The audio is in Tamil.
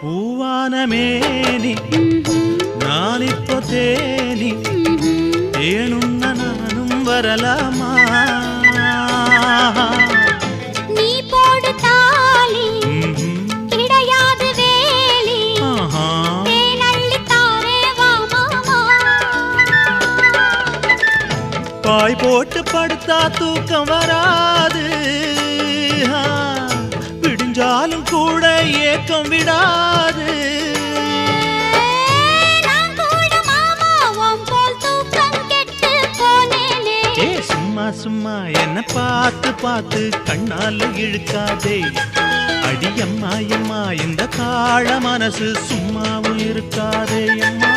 பூவான மேனி நான் இப்போ தேனி தேனுண்ண நானும் வரலாமா நீ போடு தாலி கிடையாது வேலி தேனள்ளி தாரே வா மாமா பாய் போட்டு படுத்தா தூக்கம் வராது விடிஞ்சாலும் கூட ஏக்கம் விடாது சும்மா சும்மா என்ன பார்த்து பார்த்து கண்ணால இழுக்காதே அடியம்மா அம்மா இந்த காள மனசு சும்மாவும் இருக்காதே அம்மா